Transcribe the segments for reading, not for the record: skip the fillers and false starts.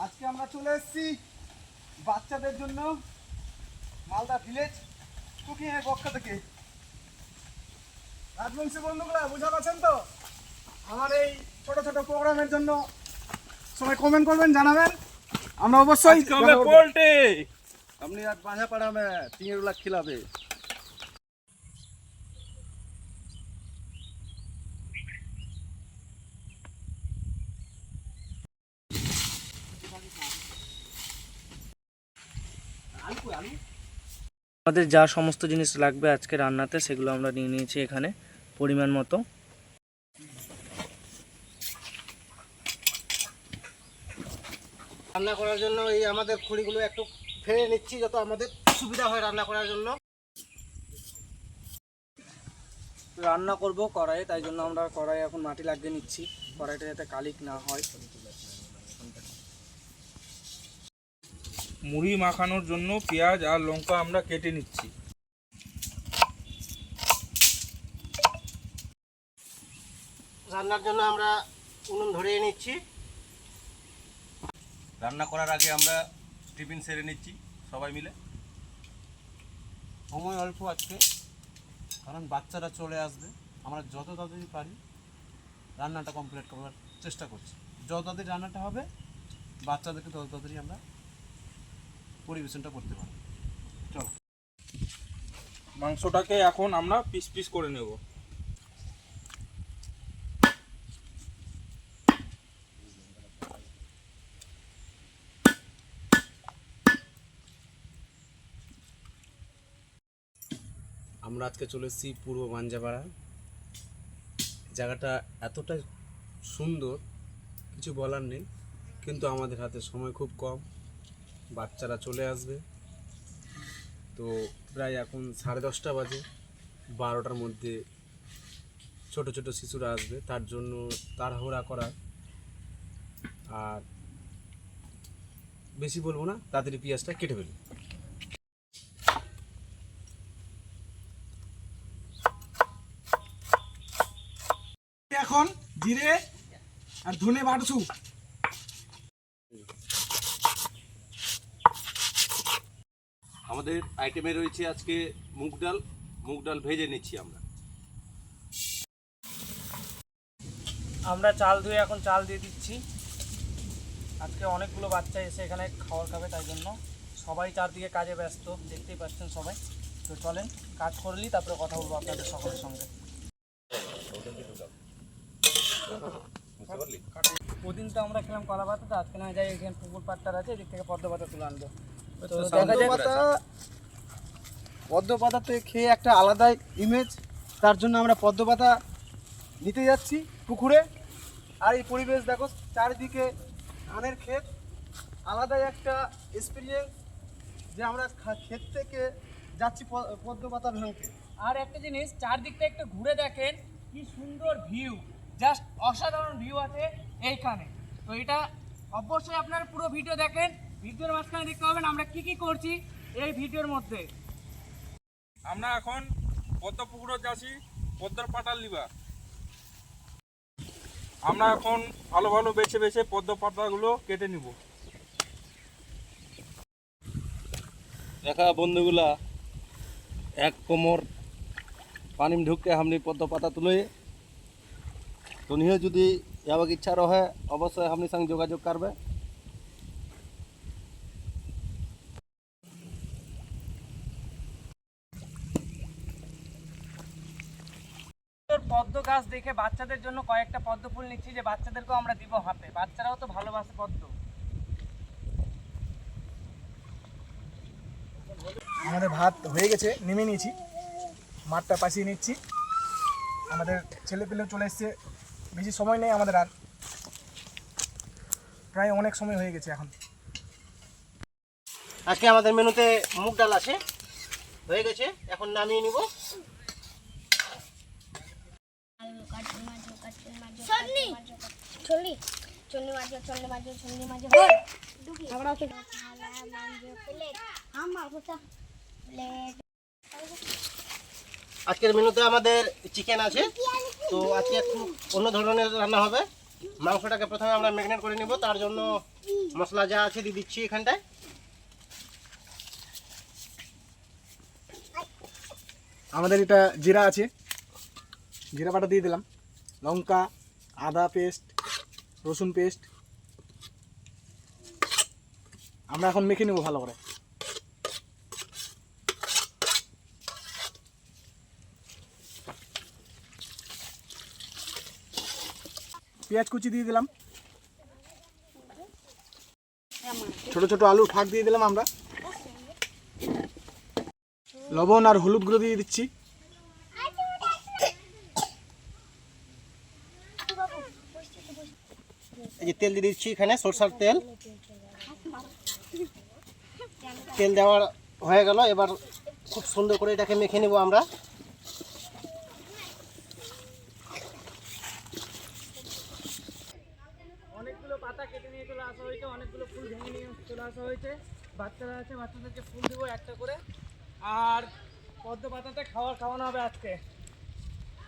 আজকে আমরা চলে এসেছি বাচ্চাদের জন্য মালদা ভিলেজ কুকিং এর পক্ষ থেকে। রাজবংশী বন্ধুগুলা বুঝা পাচ্ছেন তো, আমার এই ছোট ছোট প্রোগ্রামের জন্য সবাই কমেন্ট করবেন, জানাবেন। আমরা অবশ্যই পোল্টে हमने आज बांझापाड़ा में 3 लाख खिलावे। আমাদের যা সমস্ত জিনিস লাগবে আজকে রান্নাতে সেগুলো আমরা নিয়ে নিয়েছি এখানে পরিমাণ মতো। রান্না করার জন্য এই আমাদের খড়িগুলো একটু ফেলে নিচ্ছি যত আমাদের সুবিধা হয় রান্না করার জন্য। রান্না করব কড়াইয়ে, তাই জন্য আমরা কড়াইয়ে এখন মাটি লাগিয়ে নিচ্ছি, কড়াইটা যাতে কালিক না হয়। মুড়ি মাখানোর জন্য পেঁয়াজ আর লঙ্কা আমরা কেটে নিচ্ছি। রান্নার জন্য আমরা উনুন ধরিয়ে নিচ্ছি। রান্না করার আগে আমরা টিফিন সেরে নিচ্ছি সবাই মিলে। সময় অল্প আজকে, কারণ বাচ্চারা চলে আসবে। আমরা যত তাড়াতাড়ি পারি রান্নাটা কমপ্লিট করার চেষ্টা করছি। যত তাড়াতাড়ি রান্নাটা হবে বাচ্চাদেরকে তত তাড়াতাড়ি আমরা পরিবেশনটা করতে পারবো। চলো, মাংসটাকে এখন আমরা পিস পিস করে নেব। আমরা আজকে চলে এসেছি পূর্ব বাঞ্জাপাড়া। জায়গাটা এতটা সুন্দর কিছু বলার নেই, কিন্তু আমাদের হাতে সময় খুব কম। বাচ্চারা চলে আসবে, তো প্রায় এখন 10:30 বাজে। 12টার মধ্যে ছোট ছোট শিশুরা আসবে, তার জন্য তাড়াহুড়া করা। আর বেশি বলবো না, তাড়াতাড়ি পেঁয়াজটা কেটে ফেলি। এখন জিরে আর ধনে বাটছু। আমাদের আইটেমে রয়েছে আজকে মুগ ডাল ভেজে নিচ্ছি আমরা। আমরা চাল ধুয়ে এখন চাল দিয়ে দিচ্ছি। আজকে অনেকগুলো বাচ্চা এসে এখানে খাবার খাবে, তাই জন্য সবাই চারদিকে কাজে ব্যস্ত, দেখতেই পাচ্ছেন সবাই। তো চলেন কাজ করলেই তারপরে কথা বলবো আপনাদের সকলের সঙ্গে। ওদিন তো আমরা খেলাম কলা পাতা, তো আজকে না যাই এখানে পুকুর পাতার আছে, এদিক থেকে পদ্ম পাতা তুলে আনবো। তো দেখা যাক। পদ্ম পাতাতে খেয়ে একটা আলাদাই ইমেজ, তার জন্য আমরা পদ্ম পাতা নিতে যাচ্ছি পুকুরে। আর এই পরিবেশ দেখো, চারিদিকে ধানের ক্ষেত, আলাদাই একটা এক্সপিরিয়েন্স যে আমরা ক্ষেত থেকে যাচ্ছি পদ্ম পাতা ভাঙতে। আর একটা জিনিস, চারদিকটা একটু ঘুরে দেখেন, কি সুন্দর ভিউ, জাস্ট অসাধারণ ভিউ আছে এইখানে। তো এটা অবশ্যই আপনারা পুরো ভিডিও দেখেন, ভিডিওর মাঝখানে দেখতে পাবেন আমরা কি কি করছি এই ভিডিওর মধ্যে। আমরা এখন পদ্ম পুকুরে যাচ্ছি পদ্মার পাতার লিবা। আমরা এখন ভালো ভালো বেছে বেছে পদ্ম পাতাগুলো কেটে নিব। দেখা বন্ধুগুলা, এক কোমর पानी में ढुक के हमने पद्म पाता तुले। तो नहीं जुदी यावक इच्छा रहे अवश्य हमने संग जोगाजोग करबे। পদ্ম গাছ দেখে বাচ্চাদের জন্য কয়েকটা পদ্ম ফুল নিচ্ছি, যে বাচ্চাদেরকেও আমরা দিব হাতে, বাচ্চারাও তো ভালোবাসে পদ্ম। আমাদের ভাত হয়ে গেছে, নেমে নিয়েছি, মাঠটা পাশিয়ে নিচ্ছি। আমাদের ছেলেপেলেও চলে এসছে, বেশি সময় নেই আমাদের, আর প্রায় অনেক সময় হয়ে গেছে এখন। আজকে আমাদের মেনুতে মুগ ডাল আছে, হয়ে গেছে, এখন নামিয়ে নিব। আজকের মেনুতে আমাদের চিকেন আছে, তো আজকে একটু অন্য ধরনের রান্না হবে। মাংসটাকে প্রথমে আমরা ম্যারিনেট করে নিব, তার জন্য মশলা যা আছে দিয়ে দিচ্ছি এখানটায়। আমাদের এটা জিরা আছে, জিরা বাটা দিয়ে দিলাম, লঙ্কা, আদা পেস্ট, রসুন পেস্ট। আমরা এখন মেখে নেব ভালো করে। পেঁয়াজ কুচি দিয়ে দিলাম, ছোট ছোট আলুর ফাঁক দিয়ে দিলাম আমরা। লবণ আর হলুদ গুঁড়ো দিয়ে দিচ্ছি। এই যে তেল দিয়ে দিচ্ছি এখানে, সরষের তেল। তেল দেওয়ার হয়ে গেল, এবার খুব সুন্দর করে এটাকে মেখে নেব আমরা। অনেকগুলো পাতা কেটে নিয়ে চলে আসা হয়েছে, অনেকগুলো ফুল ভেঙে নিয়ে চলে আসা হয়েছে। বাচ্চারা আছে, বাচ্চাদেরকে ফুল দেবো একটা করে। আর পদ্ম পাতাতে খাওয়ানো হবে আজকে।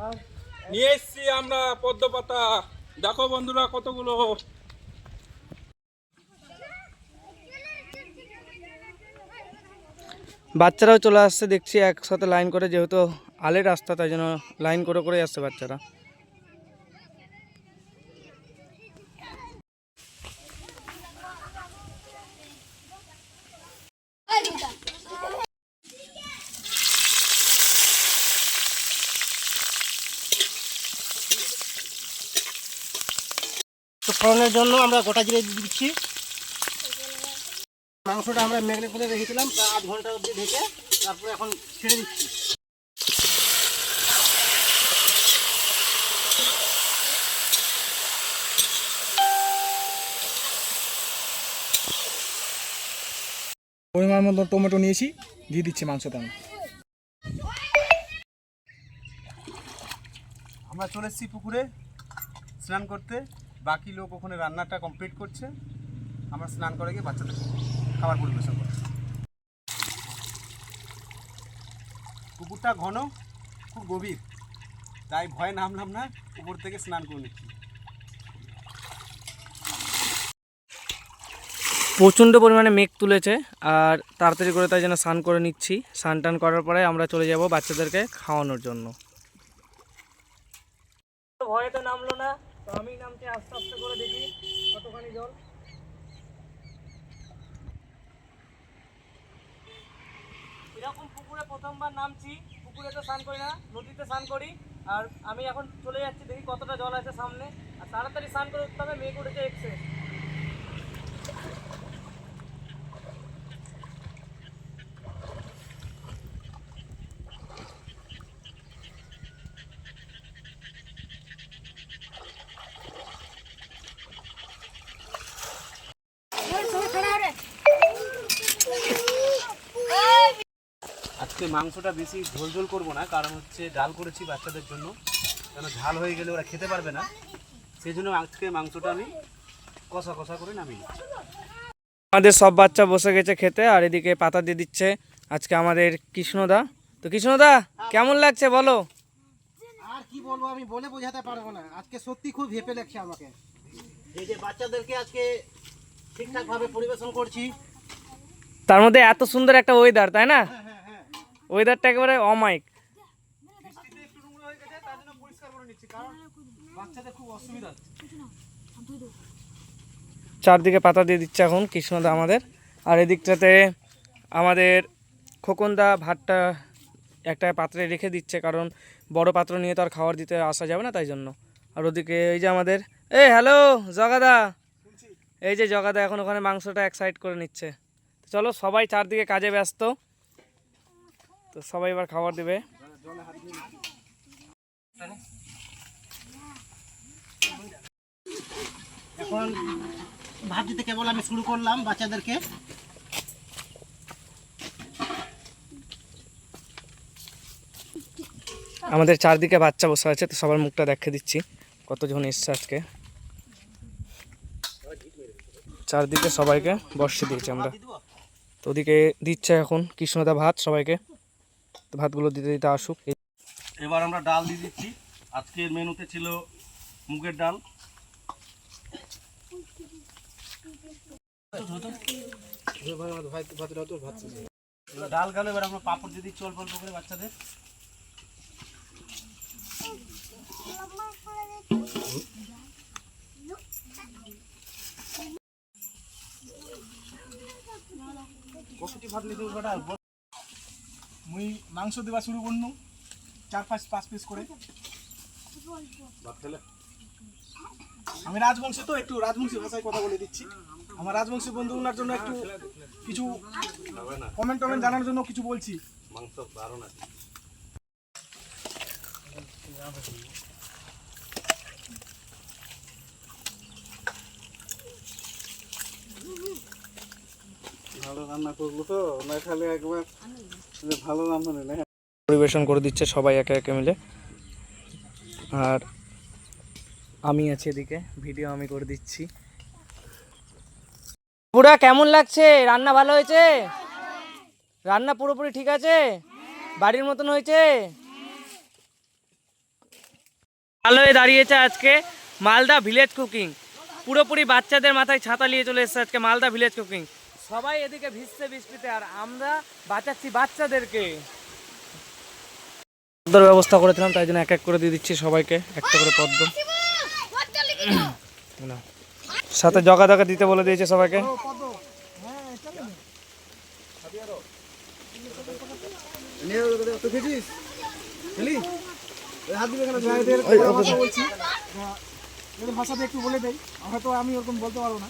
আর নিয়ে এসছি আমরা পদ্ম পাতা, দেখো বন্ধুরা কতগুলো। বাচ্চারাও চলে আসছে দেখছি একসাথে লাইন করে, যেহেতু আলের রাস্তা তাই জন্য লাইন করে করে আসছে বাচ্চারা। তো ফোড়নের জন্য আমরা গোটা জিরে দিয়ে দিচ্ছি। মাংসটা আমরা ম্যারিনেট করে রেখেছিলাম প্রায় 8 ঘন্টা অবধি ঢেকে, তারপরে এখন ছেড়ে দিচ্ছি। পরিমাণ মতো টমেটো নিয়েছি, দিয়ে দিচ্ছি মাংসতে। আমরা চলে এসেছি পুকুরে স্নান করতে। বাকি লোক ওখানে রান্নাটা কমপ্লিট করছে, আমরা স্নান করে গিয়ে বাচ্চাদের খাবার পরিবেশন করছি। পুকুরটা ঘন, খুব গভীর, তাই ভয়ে নামলাম না, উপর থেকে স্নান করে নিচ্ছি। প্রচণ্ড পরিমাণে মেঘ তুলেছে, আর তাড়াতাড়ি করে তাই জন্য স্নান করে নিচ্ছি। স্নান টান করার পরে আমরা চলে যাব বাচ্চাদেরকে খাওয়ানোর জন্য। ভয়ে তো নামলো না, তো আমি নামছি আস্তে আস্তে করে, দেখি কতখানি জল। এরকম পুকুরে প্রথমবার নামছি। পুকুরে তো স্নান করি না, নদীতে স্নান করি। আর আমি এখন চলে যাচ্ছি, দেখি কতটা জল আছে সামনে। আর তাড়াতাড়ি স্নান করে উঠতে হবে, মেঘ উঠেছে এক্সেস। আজকে মাংসটা বেশি ঝোল ঝোল করবো না, কারণ হচ্ছে ডাল করেছি বাচ্চাদের জন্য, কেন ঝাল হয়ে গেলে ওরা খেতে পারবে না। সেই জন্য আজকে মাংসটা আমি কষা কষা করে নামিয়ে নিচ্ছি। আমাদের সব বাচ্চা বসে গেছে খেতে, আর এদিকে পাতা দিয়ে দিচ্ছে আজকে আমাদের কৃষ্ণদা। তো কৃষ্ণদা কেমন লাগছে বলো? আর কি বলবো, আমি বলে বোঝাতে পারবো না। আজকে সত্যি খুব হেপে লাগছে আমাকে, এই যে বাচ্চাদেরকে আজকে ঠিকঠাক ভাবে পরিবেশন করছি। তার মধ্যে এত সুন্দর একটা ওয়েদার, তাই না? ওয়েদারটা একেবারে অমাইক। বৃষ্টিতে একটু নোংরা হয়ে গেছে, তার জন্য পরিষ্কার করে নিচ্ছি, কারণ বাচ্চাদের খুব অসুবিধা হচ্ছে। চারদিকে পাতা দিয়ে দিচ্ছে এখন কৃষ্ণদা আমাদের। আর এদিকটাতে আমাদের খোকনদা ভাতটা একটা পাত্রে রেখে দিচ্ছে, কারণ বড় পাত্র নিয়ে তো আর খাবার দিতে আসা যাবে না, তাই জন্য। আর ওদিকে এই যে আমাদের হ্যালো জগাদা, এই যে জগাদা এখন ওখানে মাংসটা এক সাইড করে নিচ্ছে। তো চলো, সবাই চারদিকে কাজে ব্যস্ত, তো সবাই এবার খাবার দেবে। এখন ভাত দিতে কেবল আমি শুরু করলাম বাচ্চাদেরকে। আমাদের চারদিকে বাচ্চা বসে আছে, তো সবার মুখটা দেখে দিচ্ছি কতজন এসছে আজকে। চারদিকে সবাইকে বসে দিয়েছি আমরা। তো ওদিকে দিচ্ছে এখন কৃষ্ণদা ভাত সবাইকে, তো ভাতগুলো দিতে দিতে আসুক। এবার আমরা ডাল দিয়ে দিচ্ছি। আজকের মেনুতে ছিল মুগের ডাল, এবার ডাল গেল, এবার আমরা পাপড় দিয়ে দিচ্ছি অল্প অল্প করে বাচ্চাদের। কতটি ভাত নিতে হবে ডাল? মুই মাংস দেওয়া শুরু করনু 4-5 পিস করে। আমি রাজবংশী, তো একটু রাজবংশী ভাষায় কথা বলে দিচ্ছি। আমার রাজবংশী বন্ধুগুলোর জন্য একটু কিছু কমেন্ট জানানোর জন্য কিছু বলছি। মাংস দারুণ আছে। ভালো রান্না করলো তো না, খালি একবার ভালো রান্না নেই। পরিবেশন করে দিচ্ছে সবাই একে একে মিলে, আর আমি আছি এদিকে, ভিডিও আমি করে দিচ্ছি। পুরা কেমন লাগছে? রান্না ভালো হয়েছে? রান্না পুরোপুরি ঠিক আছে? বাড়ির মতন হয়েছে? ভালো হয়ে দাঁড়িয়েছে আজকে মালদা ভিলেজ কুকিং। পুরোপুরি বাচ্চাদের মাথায় ছাতা নিয়ে চলে এসেছে আজকে মালদা ভিলেজ কুকিং। সবাই এদিকে ভিজছে বৃষ্টিতে, আর আমরা বাঁচাচ্ছি বাচ্চাদেরকে। পদ্মর ব্যবস্থা করেছিলাম, তাই জন্য এক এক করে দিয়ে দিচ্ছি সবাইকে একটা করে পদ্ম। না, সাথে জগা জগা দিতে বলে দিয়েছে সবাইকে। ভাষাতে একটু বলে দেয়, হয়তো আমি ওরকম বলতে পারবো না।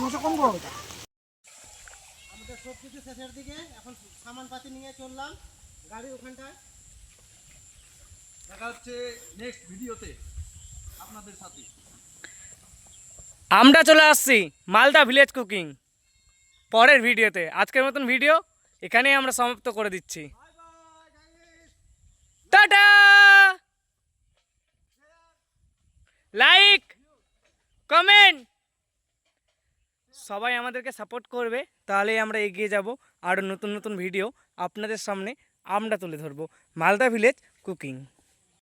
ভাষা কম বলো। আমাদের সব কিছু শেষের দিকে, এখন সামানপাতি নিয়ে চললাম গাড়ির ওখানটায়। দেখা হচ্ছে নেক্সট ভিডিওতে আপনাদের সাথে। আমরা চলে আসছি মালদা ভিলেজ কুকিং পরের ভিডিওতে। আজকের মতন ভিডিও এখানেই আমরা সমাপ্ত করে দিচ্ছি। টাটা, লাইক, কমেন্ট, সবাই আমাদেরকে সাপোর্ট করবে, তাহলেই আমরা এগিয়ে যাব। আরও নতুন নতুন ভিডিও আপনাদের সামনে আমরা তুলে ধরবো। Malda village cooking.